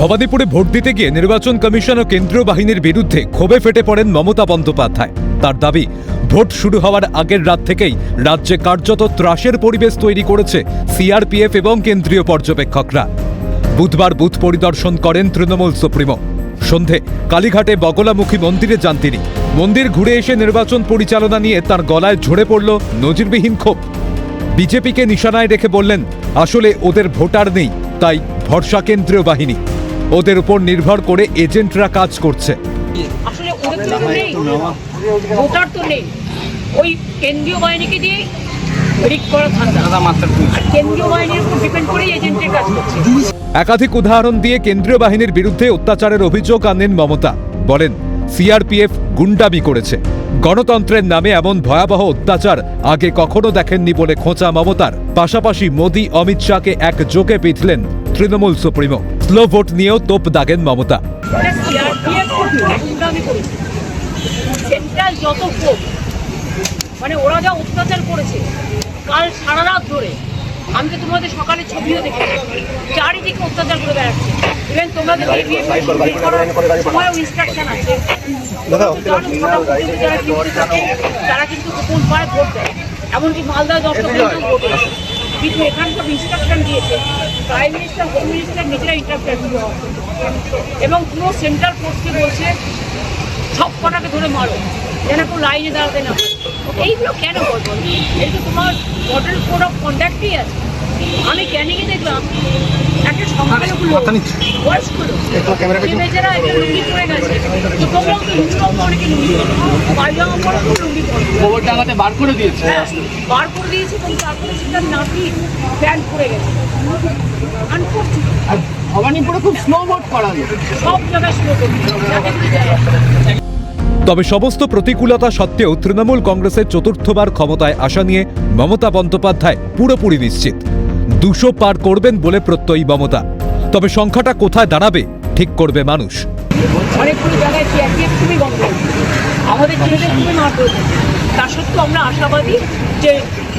ভবানীপুরে vote দিতে গিয়ে নির্বাচন কমিশন ও কেন্দ্রীয় বাহিনীর বিরুদ্ধে ক্ষোভে ফেটে পড়েন মমতা বন্দ্যোপাধ্যায়। তার দাবি, ভোট শুরু হওয়ার আগের রাত থেকেই রাজ্যে কার্যত ত্রাসের পরিবেশ তৈরি করেছে সিআরপিএফ এবং কেন্দ্রীয় পর্যবেক্ষকরা। বুধবার বুথ পরিদর্শন করেন তৃণমূল সুপ্রিমো। সন্ধে কালীঘাটে বগলামুখী মন্দিরে যান তিনি। মন্দির ঘুরে এসে নির্বাচন পরিচালনা নিয়ে তার গলায় ঝরে পড়ল নজিরবিহীন ক্ষোভ। বিজেপিকে নিশানায় রেখে বললেন, আসলে ওদের ভোটার নেই, তাই ভরসা কেন্দ্রীয় বাহিনী। ওদের উপর নির্ভর করে এজেন্টরা কাজ করছে। আসলে ওদের তো নেই, ভোটার তো নেই, ওই কেন্দ্রীয় বাহিনীকে দিয়ে রিক করা ধান্দা, কেন্দ্রীয় বাহিনীর উপর ডিপেন্ড করে এজেন্টের কাজ করছে। একাধিক উদাহরণ দিয়ে কেন্দ্রীয় বাহিনীর বিরুদ্ধে অত্যাচারের অভিযোগ আনেন মমতা। বলেন, সিআরপিএফ গুন্ডামি করেছে। গণতন্ত্রের নামে এমন ভয়াবহ অত্যাচার আগে কখনো দেখেননি বলে খোঁচা মমতার। পাশাপাশি মোদি অমিত শাহকে এক জোকে পিঠলেন তৃণমূল সুপ্রিমো। স্লো ভোট নিয়েও তোপ দাগেন মমতা। সেন্ট্রাল যত ভোট মানে ওরা যা অত্যাচার করেছে কাল সারা রাত ধরে, আমি তো তোমাদের সকালে ছবিও দেখেছি, চারিদিকে অত্যাচার করে বেড়াচ্ছে। ইভেন তোমাদের সময়ও ইনস্ট্রাকশন আছে, তারা কিন্তু গোপন পায় ভোট দেয়, এমনকি মালদা 10 পর্যন্ত ভোট দেয়। কিন্তু এখানকার ইনস্ট্রাকশন দিয়েছে প্রাইম মিনিস্টার, হোম মিনিস্টার নিজেরা ইন্টারফেয়ার এবং পুরো সেন্ট্রাল ফোর্সকে বলছে সব কটাকে ধরে মারো, যেন কেউ লাইনে দাঁড়াতে না। এইগুলো কেন বলবো? এই তো তোমার মডেল কোড অফ কন্ডাক্টই আছে। আমি ক্যানিংয়ে দেখলাম একটা সংখ্যালঘু লোক, বয়স্ক লোক, মেয়েরা একটা লুঙ্গি পরে গেছে, তো তোমরাও তো লুঙ্গিটাও অনেকে লুঙ্গি পড়ো, পায়জামা পরো তো লুঙ্গি পড়ো, গোবর টাঙাতে বার করে দিয়েছে, বার করে দিয়েছে, এবং তারপরে সেটা নাকি প্যান্ট পরে গেছে। আনফর্চুনেট ভবানীপুরে খুব স্লো ভোট করালো, সব জায়গায় স্লো করছে। তবে সমস্ত প্রতিকূলতা সত্ত্বেও তৃণমূল কংগ্রেসের চতুর্থবার ক্ষমতায় আসা নিয়ে মমতা বন্দ্যোপাধ্যায় পুরোপুরি নিশ্চিত। 200 পার করবেন বলে প্রত্যয়ী মমতা। তবে সংখ্যাটা কোথায় দাঁড়াবে ঠিক করবে মানুষ। অনেকগুলো জায়গায় সিআরপিএফ খুবই গন্ড, আমাদের ছেলেদের খুবই মার করেছে। তা সত্ত্বেও আমরা আশাবাদী যে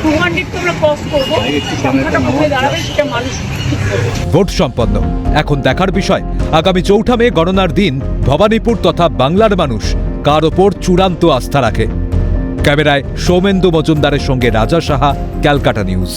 200 তো আমরা ক্রস করবো। সংখ্যাটা কোথায় দাঁড়াবে সেটা মানুষ ঠিক করবে। ভোট সম্পন্ন। এখন দেখার বিষয়, আগামী 4 মে গণনার দিন ভবানীপুর তথা বাংলার মানুষ কার ওপর চূড়ান্ত আস্থা রাখে। ক্যামেরায় সৌমেন্দু মজুমদারের সঙ্গে রাজা সাহা, ক্যালকাটা নিউজ।